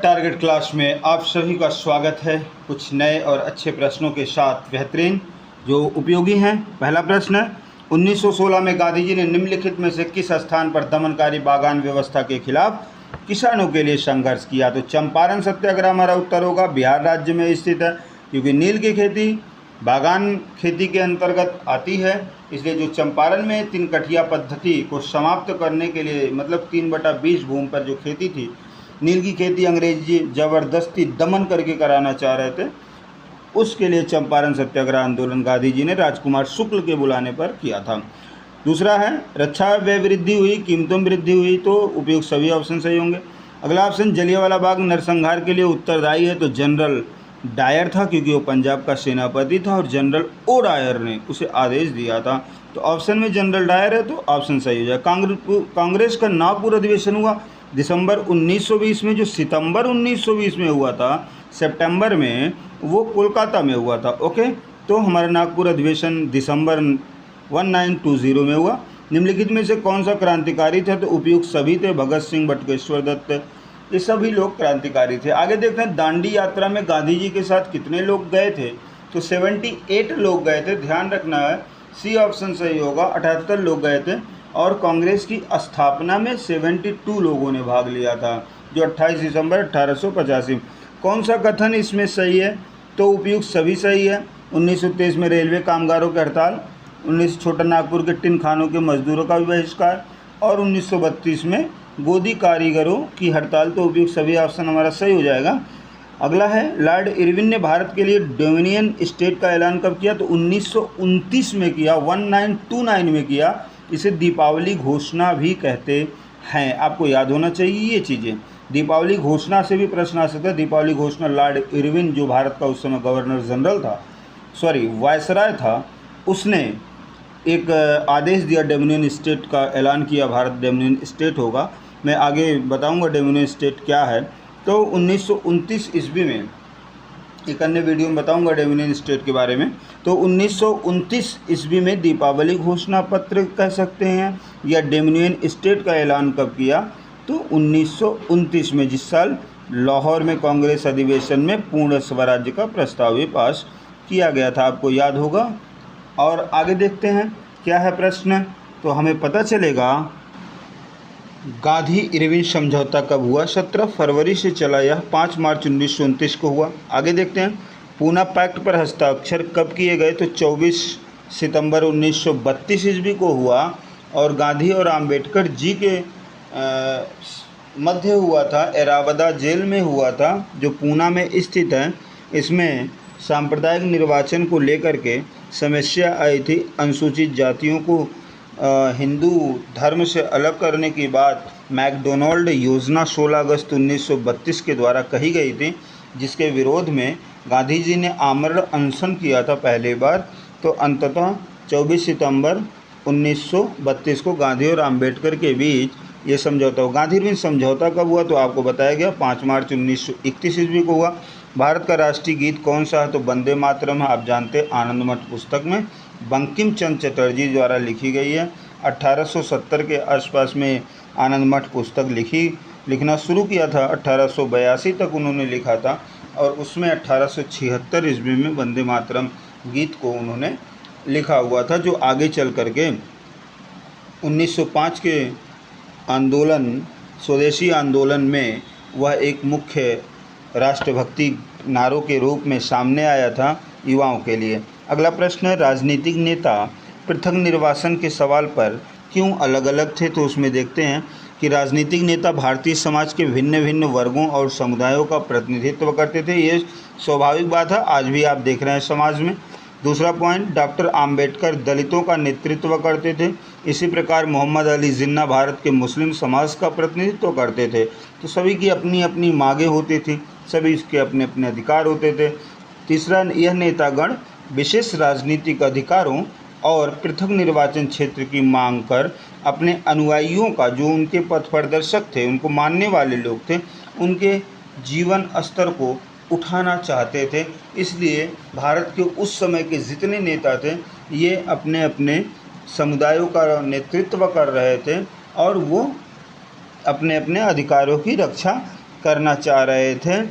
Target class में आप सभी का स्वागत है। कुछ नए और अच्छे प्रश्नों के साथ बेहतरीन जो उपयोगी हैं। पहला प्रश्न है, 1916 में गांधी जी ने निम्नलिखित में से किस स्थान पर दमनकारी बागान व्यवस्था के खिलाफ किसानों के लिए संघर्ष किया? तो चंपारण सत्याग्रह हमारा उत्तर होगा। बिहार राज्य में स्थित है, क्योंकि नील की खेती बागान खेती के अंतर्गत आती है, इसलिए जो चंपारण में 3 कठिया पद्धति को समाप्त करने के लिए, मतलब 3/20 भूमि पर जो खेती थी, नील की खेती अंग्रेजी ज़बरदस्ती दमन करके कराना चाह रहे थे, उसके लिए चंपारण सत्याग्रह आंदोलन गांधी जी ने राजकुमार शुक्ल के बुलाने पर किया था। दूसरा है, रक्षा व्यय वृद्धि हुई, कीमतों में वृद्धि हुई, तो उपयुक्त सभी ऑप्शन सही होंगे। अगला ऑप्शन, जलियांवाला बाग नरसंहार के लिए उत्तरदायी है, तो जनरल डायर था, क्योंकि वो पंजाब का सेनापति था और जनरल ओ डायर ने उसे आदेश दिया था। तो ऑप्शन में जनरल डायर है, तो ऑप्शन सही हो जाए। कांग्रेस का नागपुर अधिवेशन हुआ दिसंबर 1920 में, जो सितंबर 1920 में हुआ था, सितंबर में वो कोलकाता में हुआ था। ओके, तो हमारा नागपुर अधिवेशन दिसंबर 1920 में हुआ। निम्नलिखित में से कौन सा क्रांतिकारी था? तो उपयुक्त सभी थे, भगत सिंह, बटुकेश्वर दत्त, ये सभी लोग क्रांतिकारी थे। आगे देखते हैं, दांडी यात्रा में गांधी जी के साथ कितने लोग गए थे? तो 78 लोग गए थे। ध्यान रखना है, सी ऑप्शन सही होगा, 78 लोग गए थे। और कांग्रेस की स्थापना में 72 लोगों ने भाग लिया था, जो 28 दिसंबर 1885। कौन सा कथन इसमें सही है? तो उपयुक्त सभी सही है। 1923 में रेलवे कामगारों की हड़ताल, 19 छोटा नागपुर के टिन खानों के मजदूरों का भी बहिष्कार, और 1932 में गोदी कारीगरों की हड़ताल। तो उपयुक्त सभी ऑप्शन हमारा सही हो जाएगा। अगला है, लॉर्ड इरविन ने भारत के लिए डोमिनियन स्टेट का ऐलान कब किया? तो 1929 में किया, 1929 में किया। इसे दीपावली घोषणा भी कहते हैं, आपको याद होना चाहिए ये चीज़ें। दीपावली घोषणा से भी प्रश्न आ सकता है। दीपावली घोषणा लॉर्ड इरविन, जो भारत का उस समय गवर्नर जनरल था, वायसराय था, उसने एक आदेश दिया, डोमिनियन स्टेट का ऐलान किया, भारत डोमिनियन स्टेट होगा। मैं आगे बताऊंगा डोमिनियन स्टेट क्या है। तो 1929 ईस्वी में, एक अन्य वीडियो में बताऊंगा डोमिनियन स्टेट के बारे में। तो 1929 ईस्वी में दीपावली घोषणा पत्र कह सकते हैं, या डोमिनियन स्टेट का ऐलान कब किया? तो 1929 में, जिस साल लाहौर में कांग्रेस अधिवेशन में पूर्ण स्वराज्य का प्रस्ताव भी पास किया गया था, आपको याद होगा। और आगे देखते हैं क्या है प्रश्न, तो हमें पता चलेगा गांधी इरविन समझौता कब हुआ? 17 फरवरी से चला, यह 5 मार्च 1929 को हुआ। आगे देखते हैं, पूना पैक्ट पर हस्ताक्षर कब किए गए? तो 24 सितंबर 1932 ईस्वी को हुआ, और गांधी और आम्बेडकर जी के मध्य हुआ था, एराबदा जेल में हुआ था, जो पूना में स्थित है। इसमें सांप्रदायिक निर्वाचन को लेकर के समस्या आई थी। अनुसूचित जातियों को हिंदू धर्म से अलग करने की बात मैकडोनाल्ड योजना 16 अगस्त 1932 के द्वारा कही गई थी, जिसके विरोध में गांधी जी ने आमरण अनशन किया था पहली बार। तो अंततः 24 सितंबर 1932 को गांधी और आम्बेडकर के बीच ये समझौता हुआ। गांधी इरविन समझौता कब हुआ? तो आपको बताया गया 5 मार्च 1931 ईस्वी को हुआ। भारत का राष्ट्रीय गीत कौन सा है? तो वंदे मातरम है, आप जानते हैं, आनंद मठ पुस्तक में बंकिम चंद्र चटर्जी द्वारा लिखी गई है। 1870 के आसपास में आनंद मठ पुस्तक लिखना शुरू किया था, 1882 तक उन्होंने लिखा था, और उसमें 1876 ईस्वी में वंदे मातरम गीत को उन्होंने लिखा हुआ था, जो आगे चल करके 1905 के आंदोलन, स्वदेशी आंदोलन में वह एक मुख्य राष्ट्रभक्ति नारों के रूप में सामने आया था युवाओं के लिए। अगला प्रश्न है, राजनीतिक नेता पृथक निर्वासन के सवाल पर क्यों अलग अलग थे? तो उसमें देखते हैं कि राजनीतिक नेता भारतीय समाज के भिन्न भिन्न वर्गों और समुदायों का प्रतिनिधित्व करते थे। ये स्वाभाविक बात है, आज भी आप देख रहे हैं समाज में। दूसरा पॉइंट, डॉक्टर आम्बेडकर दलितों का नेतृत्व करते थे। इसी प्रकार मोहम्मद अली जिन्ना भारत के मुस्लिम समाज का प्रतिनिधित्व करते थे। तो सभी की अपनी अपनी मांगें होती थी, सभी के अपने अपने अधिकार होते थे। तीसरा, यह नेतागण विशेष राजनीतिक अधिकारों और पृथक निर्वाचन क्षेत्र की मांग कर अपने अनुयायियों का, जो उनके पथ प्रदर्शक थे, उनको मानने वाले लोग थे, उनके जीवन स्तर को उठाना चाहते थे। इसलिए भारत के उस समय के जितने नेता थे, ये अपने अपने समुदायों का नेतृत्व कर रहे थे, और वो अपने अपने अधिकारों की रक्षा करना चाह रहे थे।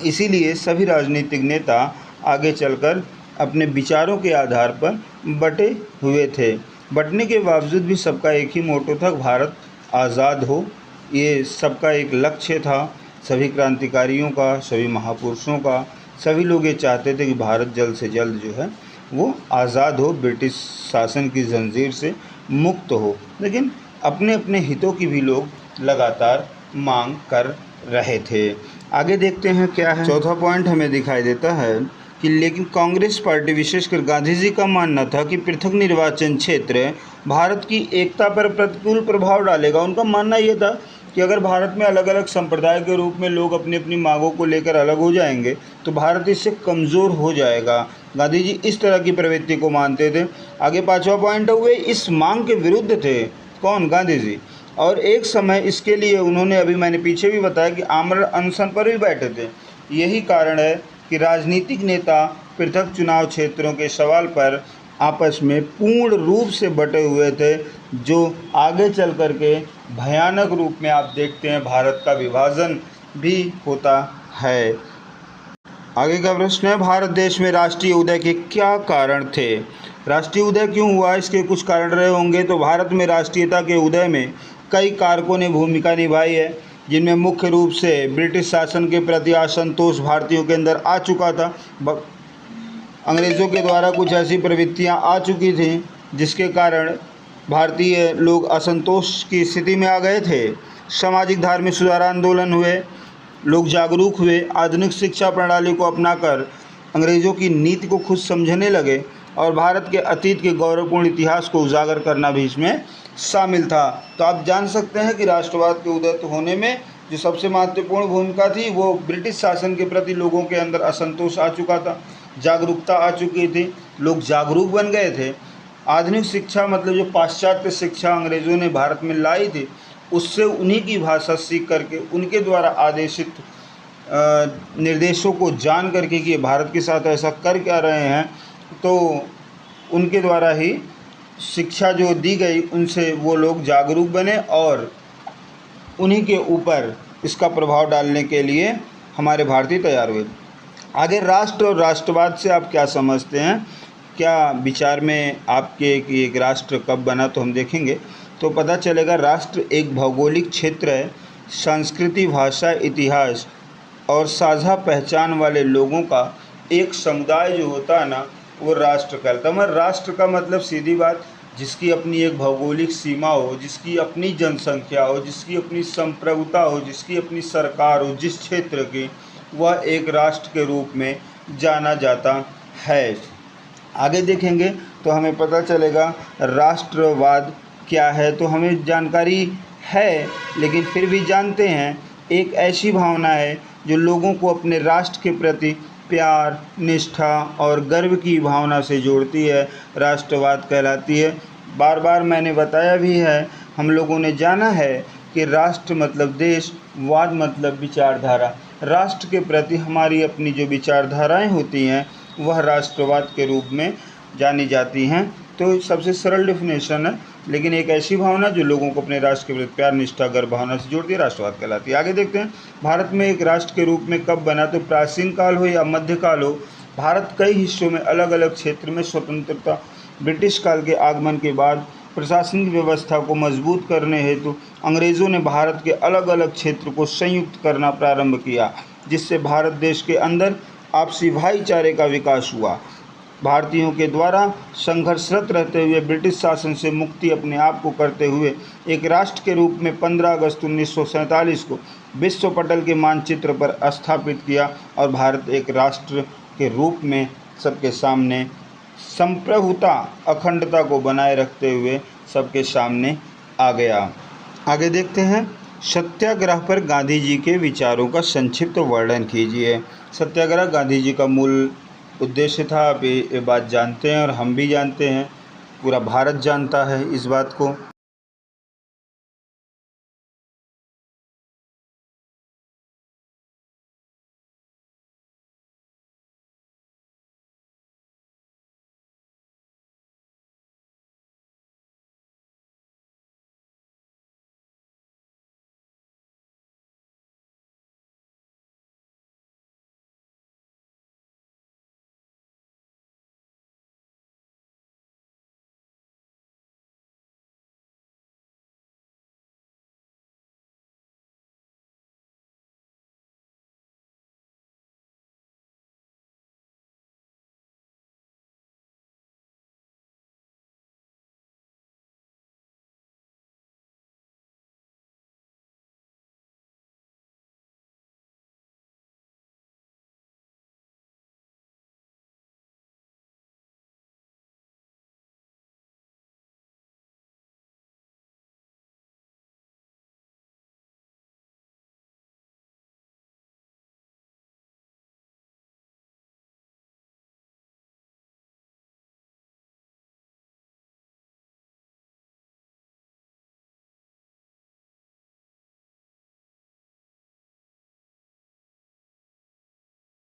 इसीलिए सभी राजनीतिक नेता आगे चलकर अपने विचारों के आधार पर बटे हुए थे। बटने के बावजूद भी सबका एक ही मोटो था, भारत आज़ाद हो। ये सबका एक लक्ष्य था, सभी क्रांतिकारियों का, सभी महापुरुषों का। सभी लोग ये चाहते थे कि भारत जल्द से जल्द जो है वो आज़ाद हो, ब्रिटिश शासन की जंजीर से मुक्त हो। लेकिन अपने अपने हितों की भी लोग लगातार मांग कर रहे थे। आगे देखते हैं क्या है। चौथा पॉइंट हमें दिखाई देता है कि लेकिन कांग्रेस पार्टी, विशेषकर गांधी जी का मानना था कि पृथक निर्वाचन क्षेत्र भारत की एकता पर प्रतिकूल प्रभाव डालेगा। उनका मानना यह था कि अगर भारत में अलग अलग संप्रदाय के रूप में लोग अपनी अपनी मांगों को लेकर अलग हो जाएंगे तो भारत इससे कमज़ोर हो जाएगा। गांधी जी इस तरह की प्रवृत्ति को मानते थे। आगे पांचवा पॉइंट हुए इस मांग के विरुद्ध थे। कौन? गांधी जी। और एक समय इसके लिए उन्होंने, अभी मैंने पीछे भी बताया कि आमरण अनशन पर भी बैठे थे। यही कारण है कि राजनीतिक नेता पृथक चुनाव क्षेत्रों के सवाल पर आपस में पूर्ण रूप से बटे हुए थे, जो आगे चल कर के भयानक रूप में आप देखते हैं भारत का विभाजन भी होता है। आगे का प्रश्न है, भारत देश में राष्ट्रीय उदय के क्या कारण थे? राष्ट्रीय उदय क्यों हुआ? इसके कुछ कारण रहे होंगे। तो भारत में राष्ट्रीयता के उदय में कई कारकों ने भूमिका निभाई है, जिनमें मुख्य रूप से ब्रिटिश शासन के प्रति असंतोष भारतीयों के अंदर आ चुका था। अंग्रेज़ों के द्वारा कुछ ऐसी प्रवृत्तियां आ चुकी थीं जिसके कारण भारतीय लोग असंतोष की स्थिति में आ गए थे। सामाजिक धार्मिक सुधार आंदोलन हुए, लोग जागरूक हुए, आधुनिक शिक्षा प्रणाली को अपनाकर अंग्रेज़ों की नीति को खुद समझने लगे और भारत के अतीत के गौरवपूर्ण इतिहास को उजागर करना भी इसमें शामिल था। तो आप जान सकते हैं कि राष्ट्रवाद के उदय होने में जो सबसे महत्वपूर्ण भूमिका थी वो ब्रिटिश शासन के प्रति लोगों के अंदर असंतोष आ चुका था, जागरूकता आ चुकी थी, लोग जागरूक बन गए थे। आधुनिक शिक्षा मतलब जो पाश्चात्य शिक्षा अंग्रेज़ों ने भारत में लाई थी, उससे उन्हीं की भाषा सीख करके, उनके द्वारा आदेशित निर्देशों को जान करके कि भारत के साथ ऐसा कर क्या रहे हैं, तो उनके द्वारा ही शिक्षा जो दी गई उनसे वो लोग जागरूक बने और उन्हीं के ऊपर इसका प्रभाव डालने के लिए हमारे भारतीय तैयार हुए। आगे राष्ट्र और राष्ट्रवाद से आप क्या समझते हैं? क्या विचार में आपके कि एक राष्ट्र कब बना? तो हम देखेंगे तो पता चलेगा। राष्ट्र एक भौगोलिक क्षेत्र है, संस्कृति, भाषा, इतिहास और साझा पहचान वाले लोगों का एक समुदाय जो होता है ना, वो राष्ट्र कहलाता है। मगर राष्ट्र का मतलब सीधी बात, जिसकी अपनी एक भौगोलिक सीमा हो, जिसकी अपनी जनसंख्या हो, जिसकी अपनी संप्रभुता हो, जिसकी अपनी सरकार हो, जिस क्षेत्र की, वह एक राष्ट्र के रूप में जाना जाता है। आगे देखेंगे तो हमें पता चलेगा राष्ट्रवाद क्या है। तो हमें जानकारी है लेकिन फिर भी जानते हैं, एक ऐसी भावना है जो लोगों को अपने राष्ट्र के प्रति प्यार, निष्ठा और गर्व की भावना से जोड़ती है, राष्ट्रवाद कहलाती है। बार बार मैंने बताया भी है, हम लोगों ने जाना है कि राष्ट्र मतलब देश, वाद मतलब विचारधारा। राष्ट्र के प्रति हमारी अपनी जो विचारधाराएं होती हैं वह राष्ट्रवाद के रूप में जानी जाती हैं। तो सबसे सरल डेफिनेशन है, लेकिन एक ऐसी भावना जो लोगों को अपने राष्ट्र के प्रति प्यार, निष्ठा, गर्व भावना से जोड़ती है, राष्ट्रवाद कहलाती है। आगे देखते हैं भारत में एक राष्ट्र के रूप में कब बना। तो प्राचीन काल हो या मध्यकाल हो, भारत कई हिस्सों में अलग अलग क्षेत्र में स्वतंत्रता। ब्रिटिश काल के आगमन के बाद प्रशासनिक व्यवस्था को मजबूत करने हेतु अंग्रेज़ों ने भारत के अलग अलग क्षेत्र को संयुक्त करना प्रारंभ किया, जिससे भारत देश के अंदर आपसी भाईचारे का विकास हुआ। भारतीयों के द्वारा संघर्षरत रहते हुए ब्रिटिश शासन से मुक्ति अपने आप को करते हुए एक राष्ट्र के रूप में 15 अगस्त 1947 को विश्व पटल के मानचित्र पर स्थापित किया और भारत एक राष्ट्र के रूप में सबके सामने संप्रभुता, अखंडता को बनाए रखते हुए सबके सामने आ गया। आगे देखते हैं, सत्याग्रह पर गांधी जी के विचारों का संक्षिप्त वर्णन कीजिए। सत्याग्रह गांधी जी का मूल उद्देश्य था। आप ये बात जानते हैं और हम भी जानते हैं, पूरा भारत जानता है इस बात को।